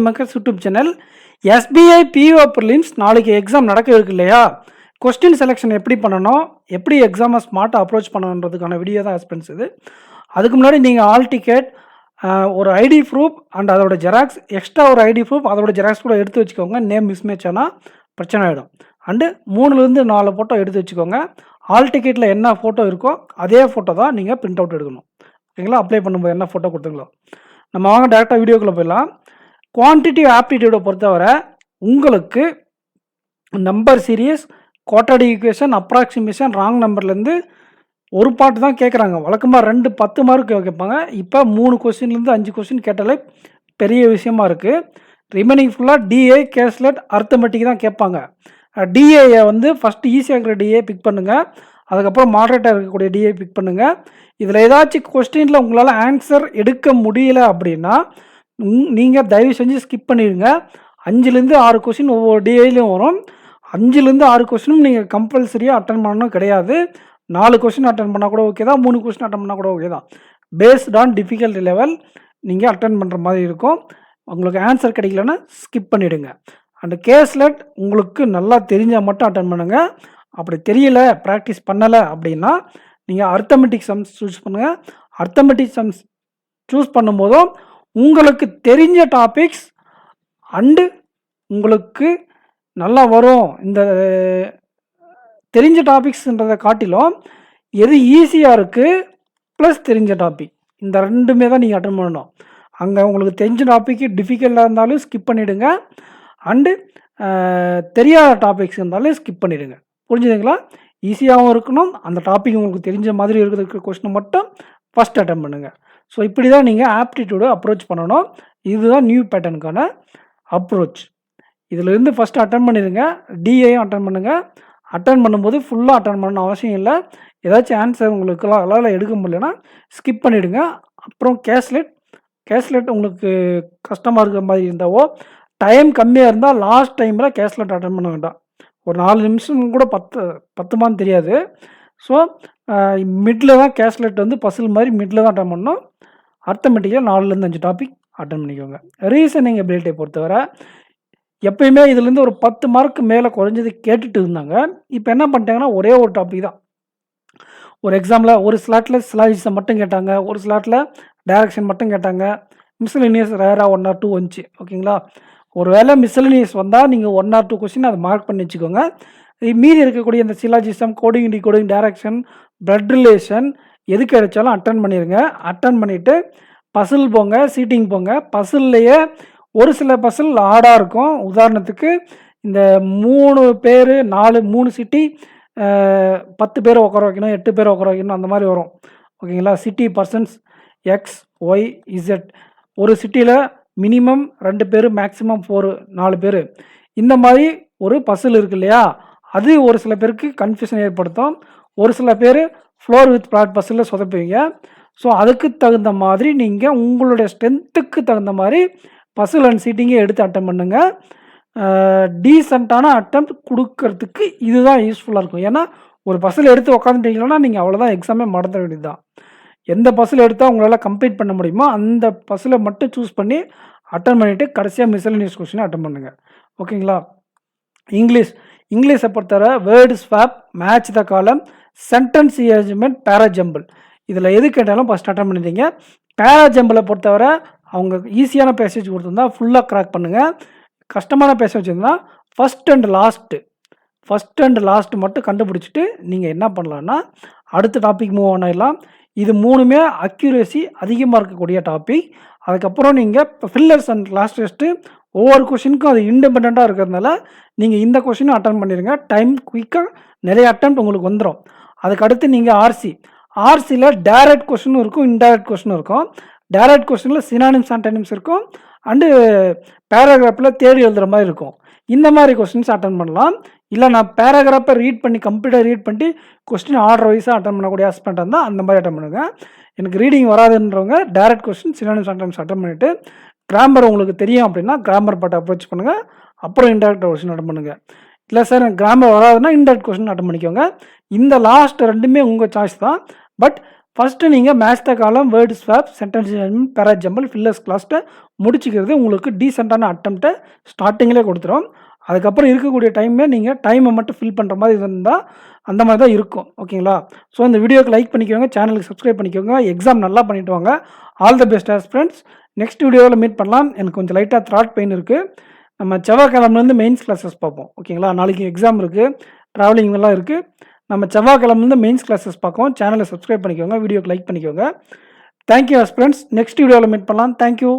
மக்கள்ஸ் YouTube channel. SBI PO prelims நாளைக்கு exam நடக்க இருக்கு இல்லையா? கொஸ்டின் செலெக்ஷன் எப்படி பண்ணணும், எப்படி எக்ஸாமை ஸ்மார்ட்டாக அப்ரோச் பண்ணணுன்றதுக்கான வீடியோ தான் ஹஸ்பெண்ட்ஸ் இது. அதுக்கு முன்னாடி நீங்கள் ஆல் டிக்கெட், ஒரு ஐடி ப்ரூஃப் அண்ட் அதோட ஜெராக்ஸ், எக்ஸ்ட்ரா ஒரு ஐடி ப்ரூஃப் அதோட ஜெராக்ஸ் கூட எடுத்து வச்சுக்கோங்க. நேம் மிஸ்மேட்ச் ஆனால் பிரச்சனை ஆகிடும். அண்டு 3லேருந்து 4 ஃபோட்டோ எடுத்து வச்சுக்கோங்க. ஆல் டிக்கெட்டில் என்ன ஃபோட்டோ இருக்கோ அதே ஃபோட்டோ தான் நீங்கள் பிரிண்ட் அவுட் எடுக்கணும். ஓகேங்களா? அப்ளை பண்ணும்போது என்ன ஃபோட்டோ கொடுத்துங்களோ. நம்ம வாங்க டேரெக்டாக வீடியோக்குள்ளே போயிடலாம். குவான்டிட்டிவ் ஆப்டிடியூடை பொறுத்தவரை உங்களுக்கு number series, quadratic equation, approximation, wrong நம்பர்லேருந்து ஒரு பாட்டு தான் கேட்குறாங்க. வழக்கமாக 10 மார்க் கேட்பாங்க. இப்போ 3 கொஸ்டின்லேருந்து 5 கொஸ்டின் கேட்டாலே பெரிய விஷயமா இருக்குது. ரிமைனிங் ஃபுல்லாக டிஏ, கேஸ்லெட், அர்த்தமெட்டிக் தான் கேட்பாங்க. டிஏயை வந்து ஃபஸ்ட்டு ஈஸியாக இருக்கிற டிஏ பிக் பண்ணுங்கள். அதுக்கப்புறம் மாடரேட்டாக இருக்கக்கூடிய டிஏ பிக் பண்ணுங்கள். இதில் ஏதாச்சும் கொஸ்டினில் உங்களால் ஆன்சர் எடுக்க முடியல அப்படின்னா நீங்கள் தயவு செஞ்சு ஸ்கிப் பண்ணிடுங்க. 5லேருந்து 6 கொஸ்டின் ஒவ்வொரு டிஏலையும் வரும். 5லேருந்து 6 கொஸ்டினும் நீங்கள் கம்பல்சரியாக அட்டன் பண்ணணும் கிடையாது. 4 கொஸ்டின் அட்டன் பண்ணால் கூட ஓகே தான், 3 கொஸ்டின் அட்டன் பண்ணால் கூட ஓகே தான். பேஸ்ட் ஆன் டிஃபிகல்ட்டி லெவல் நீங்கள் அட்டன் பண்ணுற மாதிரி இருக்கும். உங்களுக்கு ஆன்சர் கிடைக்கலன்னா ஸ்கிப் பண்ணிவிடுங்க. அண்ட் கேஸ்லெட் உங்களுக்கு நல்லா தெரிஞ்சால் மட்டும் அட்டன் பண்ணுங்கள். அப்படி தெரியல, ப்ராக்டிஸ் பண்ணலை அப்படின்னா நீங்கள் அர்த்தமெட்டிக் சம்ஸ் சூஸ் பண்ணுங்கள். அர்த்தமெட்டிக் சம்ஸ் சூஸ் பண்ணும்போதும் உங்களுக்கு தெரிஞ்ச டாபிக்ஸ் அண்டு உங்களுக்கு நல்லா வரும். இந்த தெரிஞ்ச டாபிக்ஸ்ன்றதை காட்டிலும் எது ஈஸியாக இருக்குது ப்ளஸ் தெரிஞ்ச டாபிக், இந்த ரெண்டுமே தான் நீங்கள் அட்டன் பண்ணணும். அங்கே உங்களுக்கு தெரிஞ்ச டாப்பிக்கு டிஃபிகல்ட்டாக இருந்தாலும் ஸ்கிப் பண்ணிவிடுங்க. அண்டு தெரியாத டாபிக்ஸ் இருந்தாலும் ஸ்கிப் பண்ணிவிடுங்க. புரிஞ்சுதுங்களா? ஈஸியாகவும் இருக்கணும், அந்த டாபிக் உங்களுக்கு தெரிஞ்ச மாதிரி இருக்கிற கொஸ்டினை மட்டும் ஃபஸ்ட் அட்டன் பண்ணுங்கள். ஸோ இப்படி தான் நீங்கள் ஆப்டிடியூடை அப்ரோச் பண்ணணும். இதுதான் நியூ பேட்டர்னுக்கான அப்ரோச். இதிலேருந்து ஃபஸ்ட்டு அட்டன் பண்ணிடுங்க. டிஏயும் அட்டன் பண்ணுங்கள். அட்டன் பண்ணும்போது ஃபுல்லாக அட்டன் பண்ணணும் அவசியம் இல்லை. ஏதாச்சும் ஆன்சர் உங்களுக்கு அதனால் எடுக்க முடியலன்னா ஸ்கிப் பண்ணிவிடுங்க. அப்புறம் கேஸ்லெட் உங்களுக்கு கஷ்டமாக இருக்கிற மாதிரி இருந்தாவோ, டைம் கம்மியாக இருந்தால் லாஸ்ட் டைமில் கேஸ்லெட் அட்டன் பண்ண வேண்டாம். ஒரு 4 நிமிஷம் கூட பத்துமான்னு தெரியாது. ஸோ மிடில் தான் கேஸ்லெட் வந்து பசில் மாதிரி மிடில் தான் அட்டன் பண்ணணும். அர்த்தமெட்டிக்காக 4லேருந்து 5 டாபிக் அட்டன் பண்ணிக்கோங்க. ரீசனிங் எபிலிட்டியை பொறுத்தவரை எப்பயுமே இதுலேருந்து ஒரு 10 மார்க்கு மேலே குறைஞ்சது கேட்டுட்டு இருந்தாங்க. இப்போ என்ன பண்ணிட்டாங்கன்னா ஒரே ஒரு டாபிக் தான். ஒரு எக்ஸாமில் ஒரு ஸ்லாட்டில் சிலாஜிஸை மட்டும் கேட்டாங்க, ஒரு ஸ்லாட்டில் டைரக்ஷன் மட்டும் கேட்டாங்க. மிஸ்லினியஸ் ரேராக 1 or 2 வந்துச்சு. ஓகேங்களா? ஒரு வேளை மிஸ்லினியஸ் வந்தால் நீங்கள் 1 or 2 கொஸ்டின் அதை மார்க் பண்ணி வச்சுக்கோங்க. மீதி இருக்கக்கூடிய இந்த syllogism, coding, decoding, direction, blood relation எது கிடைச்சாலும் அட்டன் பண்ணிடுங்க. அட்டன் பண்ணிவிட்டு பசில் போங்க, சீட்டிங் போங்க. பசில்லையே ஒரு சில பசில் ஆடாக இருக்கும். உதாரணத்துக்கு இந்த 3 பேர் 3 சிட்டி 10 பேர் உட்கார வைக்கணும், 8 பேர் உட்கார வைக்கணும், அந்த மாதிரி வரும். ஓகேங்களா? City persons X, Y, Z. ஒரு சிட்டியில் மினிமம் 2 பேர், மேக்ஸிமம் 4 பேர். இந்த மாதிரி ஒரு பசில் இருக்கு இல்லையா? அது ஒரு சில பேருக்கு கன்ஃபியூஷன் ஏற்படுத்தும். ஒரு சில பேர் ஃப்ளோர் வித் ப்ளாட் பசிலில் சொதப்பீங்க. ஸோ அதுக்கு தகுந்த மாதிரி நீங்கள் உங்களுடைய ஸ்ட்ரென்த்துக்கு தகுந்த மாதிரி பசில் அண்ட் சீட்டிங்கே எடுத்து அட்டன் பண்ணுங்கள். டீசெண்டான அட்டம் கொடுக்கறதுக்கு இதுதான் யூஸ்ஃபுல்லாக இருக்கும். ஏன்னா ஒரு பசில் எடுத்து உட்காந்துட்டீங்கன்னா நீங்கள் அவ்வளோதான், எக்ஸாமே மறந்துட வேண்டியது தான். எந்த பசில் எடுத்தால் உங்களால் கம்ப்ளீட் பண்ண முடியுமோ அந்த பசிலை மட்டும் சூஸ் பண்ணி அட்டன் பண்ணிவிட்டு கடைசியாக மிஸ்செலேனியஸ் கொஸ்டினை அட்டன் பண்ணுங்கள். ஓகேங்களா? இங்கிலீஷை பொறுத்தவரை வேர்டு ஸ்வாப், மேட்ச் த காலம், சென்டென்ஸ் அரேஞ்ச்மெண்ட், பேராஜம்பிள். இதில் எது கேட்டாலும் ஃபஸ்ட் அட்டன் பண்ணிட்டீங்க. பேராஜம்பிளை பொறுத்தவரை அவங்க ஈஸியான பேசேஜ் கொடுத்துருந்தா ஃபுல்லாக கிராக் பண்ணுங்கள். கஷ்டமான பேசேஜ் வச்சுருந்தா ஃபஸ்ட் அண்ட் லாஸ்ட் மட்டும் கண்டுபிடிச்சிட்டு நீங்கள் என்ன பண்ணலான்னா அடுத்த டாபிக் மூவ் ஆனிடலாம். இது 3மே அக்யூரேசி அதிகமாக இருக்கக்கூடிய டாபிக். அதுக்கப்புறம் நீங்கள் ஃபில்லர்ஸ் அண்ட் கிளாஸ் டெஸ்ட்டு ஒவ்வொரு கொஷினுக்கும் அது இண்டிபெண்ட்டாக இருக்கிறதுனால நீங்கள் இந்த கொஷினும் அட்டன் பண்ணிடுங்க. டைம் குயிக்காக நிறைய அட்டெம்ப்ட் உங்களுக்கு வந்துடும். அதுக்கடுத்து நீங்கள் ஆர்சியில் டைரக்ட் கொஷினும் இருக்கும், இன்டைரக்ட் கொஷினும் இருக்கும். டைரக்ட் கொஷினில் சினானிம்ஸ், ஆன்டனிம்ஸ் இருக்கும். அண்டு பேராகிராஃபில் தேடி எழுதுகிற மாதிரி இருக்கும். இந்த மாதிரி கொஸ்டின்ஸ் அட்டன் பண்ணலாம். இல்லை நான் பேராகிராஃபை கம்ப்ளீட்டாக ரீட் பண்ணிட்டு கொஸ்டின் ஆர்டர் வைஸாக அட்டன் பண்ணக்கூடிய ஹஸ்பண்ட் இருந்தால் அந்த மாதிரி அட்டன் பண்ணுங்கள். எனக்கு ரீடிங் வராதுன்றவங்க direct question, synonyms, antonyms attend பண்ணிவிட்டு கிராமர் உங்களுக்கு தெரியும் அப்படின்னா கிராமர் பார்ட் அப்ரோச் பண்ணுங்கள். அப்புறம் இன்டைரக்ட் கொஸ்டின் அட்டன் பண்ணுங்கள். இல்லை சார் எனக்கு கிராமர் வராதுன்னா இன்டைரக்ட் கொஸ்டின் அட்டன் பண்ணிக்கோங்க. இந்த லாஸ்ட் 2மே உங்கள் சாய்ஸ் தான். பட் ஃபஸ்ட்டு நீங்கள் match the column, word swap, sentence arrangement, parajumble, fillers கிளாஸ்ட்டை முடிச்சுக்கிறது உங்களுக்கு டீசெண்டான அட்டெம்ப்ட்டை ஸ்டார்டிங்லேயே கொடுத்துரும். அதுக்கப்புறம் இருக்கக்கூடிய நீங்கள் டைமை மட்டும் ஃபில் பண்ணுற மாதிரி இருந்தால் அந்த மாதிரி தான் இருக்கும். ஓகேங்களா? ஸோ இந்த வீடியோக்கு லைக் பண்ணிக்கோங்க, சேனலுக்கு சப்ஸ்கிரைப் பண்ணிக்கோங்க. எக்ஸாம் நல்லா பண்ணிட்டு வாங்க. All the best aspirants. Next வீடியோவில் மீட் பண்ணலாம். எனக்கு கொஞ்சம் லைட்டாக த்ராட் பெயின் இருக்குது. நம்ம செவ்வாய்க்கிழமைலேருந்து மெயின்ஸ் கிளாஸஸ் பார்ப்போம். ஓகேங்களா? நாளைக்கு எக்ஸாம் இருக்குது, ட்ராவலிங் எல்லாம் இருக்குது. நம்ம செவ்வாய்க்கிழமைலேருந்து மெயின்ஸ் கிளாஸஸ் பார்ப்போம். சேனலை சப்ஸ்கிரைப் பண்ணிக்கோங்க, வீடியோக்கு லைக் பண்ணிக்கோங்க. Thank you aspirants. நெக்ஸ்ட் வீடியோவில் மீட் பண்ணலாம். தேங்க்யூ.